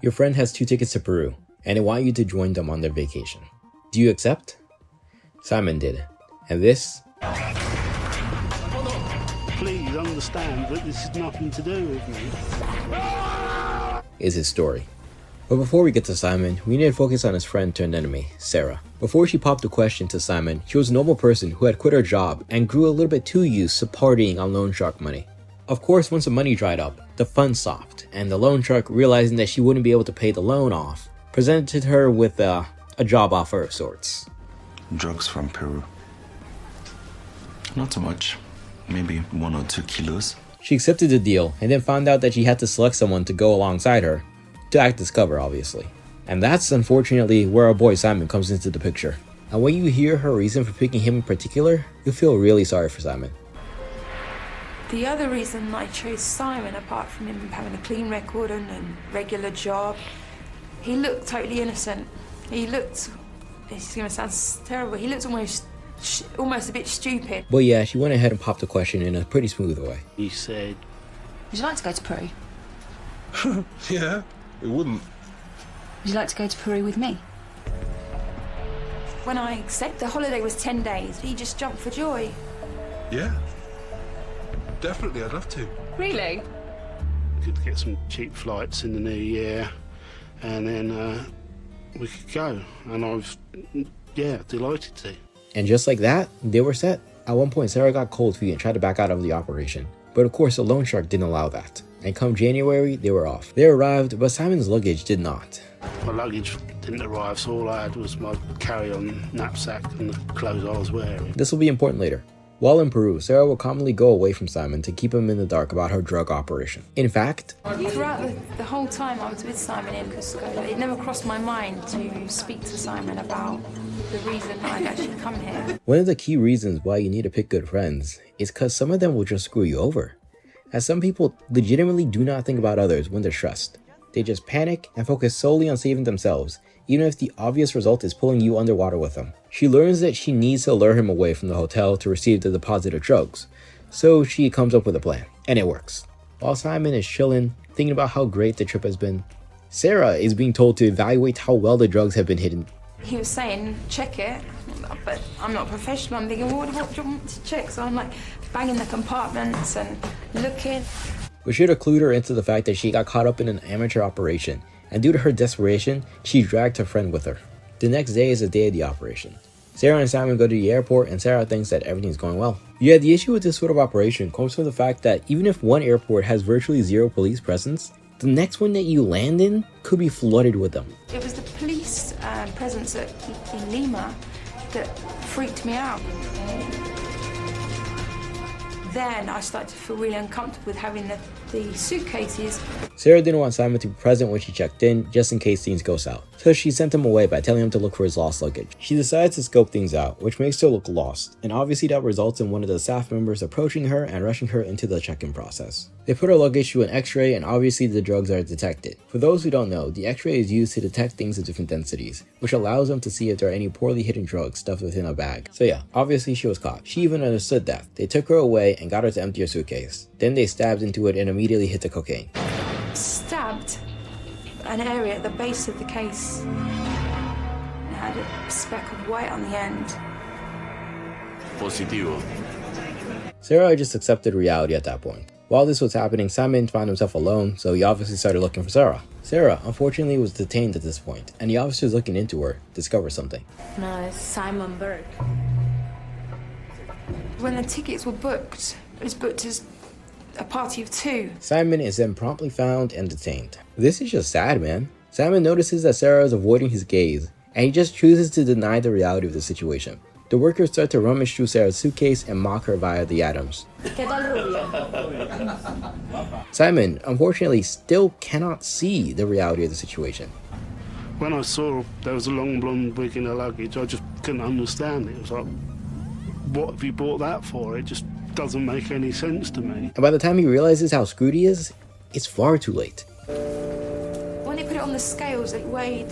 Your friend has 2 tickets to Peru, and they want you to join them on their vacation. Do you accept? Simon did, and this Please understand that this has nothing to do with me. is his story. But before we get to Simon, we need to focus on his friend turned enemy, Sarah. Before she popped the question to Simon, she was a normal person who had quit her job and grew a little bit too used to partying on loan shark money. Of course, once the money dried up, the fun stopped, and the loan shark, realizing that she wouldn't be able to pay the loan off, presented her with a job offer of sorts. Drugs from Peru. Not so much. Maybe 1 or 2 kilos. She accepted the deal and then found out that she had to select someone to go alongside her, to act as cover obviously. And that's unfortunately where our boy Simon comes into the picture. And when you hear her reason for picking him in particular, you'll feel really sorry for Simon. The other reason I chose Simon, apart from him having a clean record and a regular job, he looked totally innocent. He looked, it's going to sound terrible, he looked almost a bit stupid. But yeah, she went ahead and popped the question in a pretty smooth way. He said, Would you like to go to Peru? Yeah, it wouldn't. Would you like to go to Peru with me? When I said the holiday was 10 days, he just jumped for joy. Yeah. Definitely, I'd love to. Really? we could get some cheap flights in the new year, and then we could go. And I was, yeah, delighted to. And just like that, they were set. At one point, Sarah got cold feet and tried to back out of the operation. But of course, the loan shark didn't allow that. And come January, they were off. They arrived, but Simon's luggage did not. My luggage didn't arrive, so all I had was my carry-on knapsack and the clothes I was wearing. This will be important later. While in Peru, Sarah will commonly go away from Simon to keep him in the dark about her drug operation. In fact, throughout the whole time I was with Simon in Cusco, it never crossed my mind to speak to Simon about the reason I'd actually come here. One of the key reasons why you need to pick good friends is because some of them will just screw you over. As some people legitimately do not think about others when they're stressed. They just panic and focus solely on saving themselves, even if the obvious result is pulling you underwater with them. She learns that she needs to lure him away from the hotel to receive the deposit of drugs, so she comes up with a plan, and it works. While Simon is chilling, thinking about how great the trip has been, Sarah is being told to evaluate how well the drugs have been hidden. He was saying, check it, but I'm not professional. I'm thinking, what do you want me to check? So I'm like banging the compartments and looking. We should have clued her into the fact that she got caught up in an amateur operation, and due to her desperation, she dragged her friend with her. The next day is the day of the operation. Sarah and Simon go to the airport, and Sarah thinks that everything's going well. Yeah, the issue with this sort of operation comes from the fact that even if one airport has virtually zero police presence, the next one that you land in could be flooded with them. It was the police presence in Lima that freaked me out. Then I started to feel really uncomfortable with having the suitcases. Sarah didn't want Simon to be present when she checked in, just in case things go south. So she sent him away by telling him to look for his lost luggage. She decides to scope things out, which makes her look lost, and obviously that results in one of the staff members approaching her and rushing her into the check-in process. They put her luggage through an x-ray, and obviously the drugs are detected. For those who don't know, the x-ray is used to detect things of different densities, which allows them to see if there are any poorly hidden drugs stuffed within a bag. So yeah, obviously she was caught. She even understood that. They took her away and got her to empty her suitcase. Then they stabbed into it and immediately hit the cocaine. Stabbed an area at the base of the case. It had a speck of white on the end. Positivo. Sarah just accepted reality at that point. While this was happening, Simon found himself alone, so he obviously started looking for Sarah. Sarah, unfortunately, was detained at this point, and the officers looking into her discovered something. No, it's Simon Burke. When the tickets were booked, it was booked as a party of two. Simon is then promptly found and detained. This is just sad, man. Simon notices that Sarah is avoiding his gaze, and he just chooses to deny the reality of the situation. The workers start to rummage through Sarah's suitcase and mock her via the atoms. Simon, unfortunately, still cannot see the reality of the situation. When I saw there was a long blonde wig in her luggage, I just couldn't understand it. It was like, what have you bought that for? It just doesn't make any sense to me. And by the time he realizes how screwed he is, it's far too late. When they put it on the scales, it weighed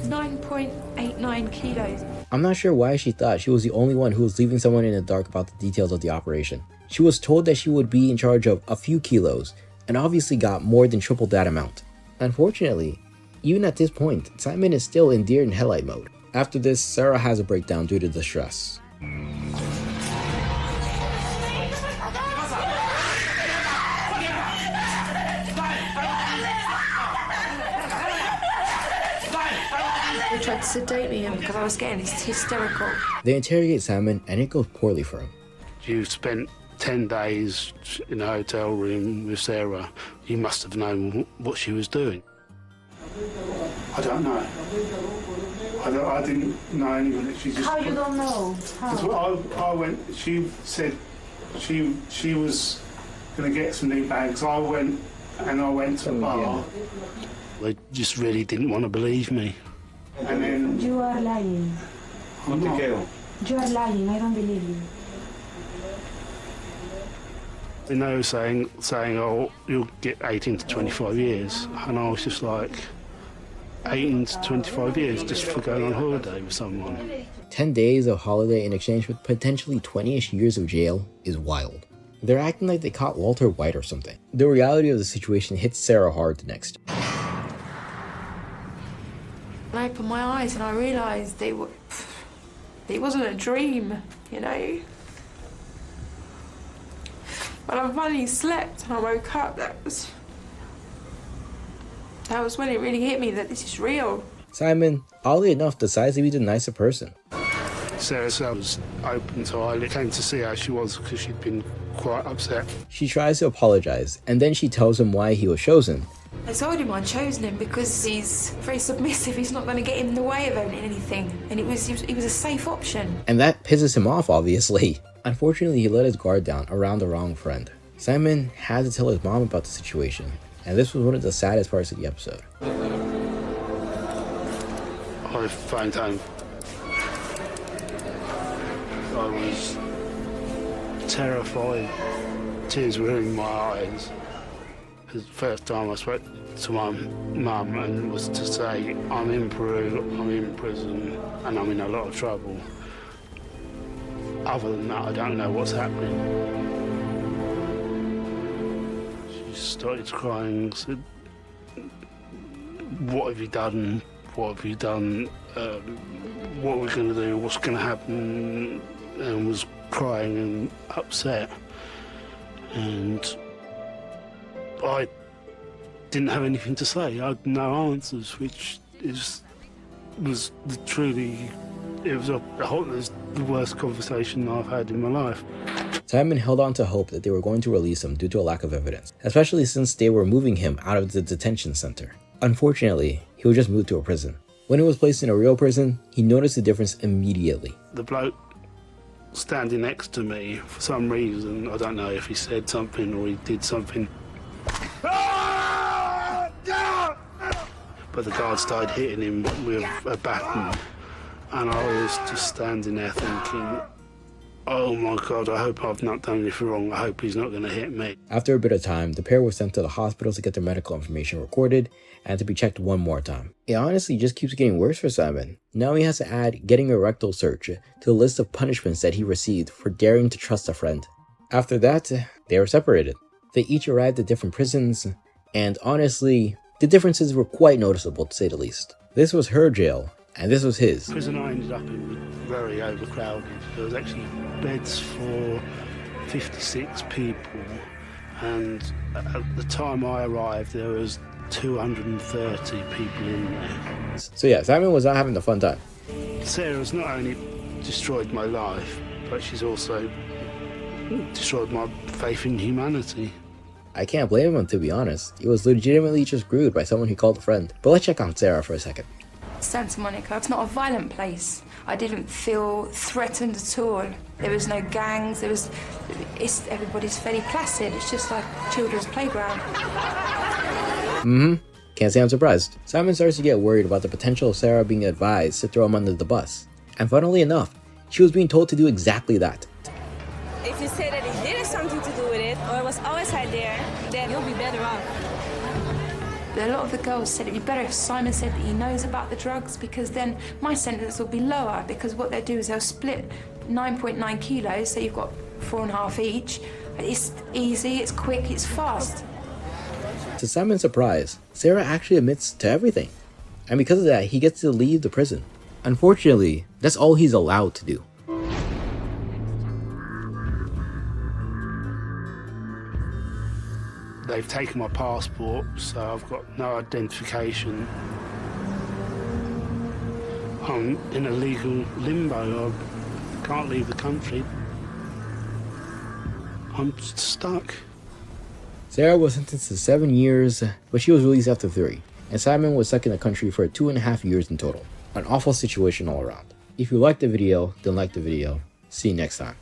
9.89 kilos. I'm not sure why she thought she was the only one who was leaving someone in the dark about the details of the operation. She was told that she would be in charge of a few kilos, and obviously got more than triple that amount. Unfortunately, Even at this point, Simon is still in deer in headlight mode. After this, Sarah has a breakdown due to the stress. They tried to sedate me because I was getting hysterical. They interrogate Simon and it goes poorly for him. You spent 10 days in a hotel room with Sarah. You must have known what she was doing. I don't know. I didn't know anything that she just... How you don't know? How? I went, she said she was going to get some new bags. I went to a bar. They just really didn't want to believe me. And then... You are lying. I'm not. You are lying. I don't believe you. You know, saying, oh, you'll get 18 to 25 years. And I was just like, 18 to 25 years just for going on holiday with someone. 10 days of holiday in exchange for potentially 20-ish years of jail is wild. They're acting like they caught Walter White or something. The reality of the situation hits Sarah hard the next. I opened my eyes and I realised it wasn't a dream, you know. When I finally slept and I woke up, that was when it really hit me that this is real. Simon, oddly enough, decides to be the nicer person. Sarah was open, so I came to see how she was because she'd been quite upset. She tries to apologize, and then she tells him why he was chosen. I told him I'd chosen him because he's very submissive. He's not going to get in the way of anything. And he was a safe option. And that pisses him off, obviously. Unfortunately, he let his guard down around the wrong friend. Simon had to tell his mom about the situation, and this was one of the saddest parts of the episode. I phoned home. I was terrified. Tears were in my eyes. It was the first time I spoke to my mum and was to say, I'm in Peru, I'm in prison, and I'm in a lot of trouble. Other than that, I don't know what's happening. She started crying and said, what have you done? What have you done? What are we going to do? What's going to happen? And was crying and upset. And I didn't have anything to say. I had no answers, which was truly, it was the worst conversation I've had in my life. Simon held on to hope that they were going to release him due to a lack of evidence, especially since they were moving him out of the detention center. Unfortunately, he was just moved to a prison. When he was placed in a real prison, he noticed the difference immediately. The bloke standing next to me, for some reason, I don't know if he said something or he did something, but the guard started hitting him with a baton, and I was just standing there thinking, oh my God, I hope I've not done anything wrong. I hope he's not going to hit me. After a bit of time, the pair were sent to the hospital to get their medical information recorded and to be checked one more time. It honestly just keeps getting worse for Simon. Now he has to add getting a rectal search to the list of punishments that he received for daring to trust a friend. After that, they were separated. They each arrived at different prisons, and honestly, the differences were quite noticeable to say the least. This was her jail, and this was his. The prison I ended up in was very overcrowded. There was actually beds for 56 people, and at the time I arrived there was 230 people in there. So yeah, Simon was not having a fun time. Sarah's not only destroyed my life, but she's also destroyed my faith in humanity. I can't blame him, to be honest. He was legitimately just screwed by someone he called a friend. But let's check on Sarah for a second. Santa Monica, it's not a violent place. I didn't feel threatened at all. There was no gangs, everybody's fairly placid. It's just like children's playground. Can't say I'm surprised. Simon starts to get worried about the potential of Sarah being advised to throw him under the bus. And funnily enough, she was being told to do exactly that. If you say that it did something to do with it, or it was always right there, then you'll be better off. A lot of the girls said it'd be better if Simon said that he knows about the drugs, because then my sentence will be lower, because what they'll do is they'll split 9.9 kilos, so you've got 4.5 each. It's easy, it's quick, it's fast. To Simon's surprise, Sarah actually admits to everything. and because of that, he gets to leave the prison. Unfortunately, that's all he's allowed to do. They've taken my passport, so I've got no identification. I'm in a legal limbo. I can't leave the country. I'm stuck. Sarah was sentenced to 7 years, but she was released after 3, and Simon was stuck in the country for 2.5 years in total. An awful situation all around. If you liked the video, then like the video. See you next time.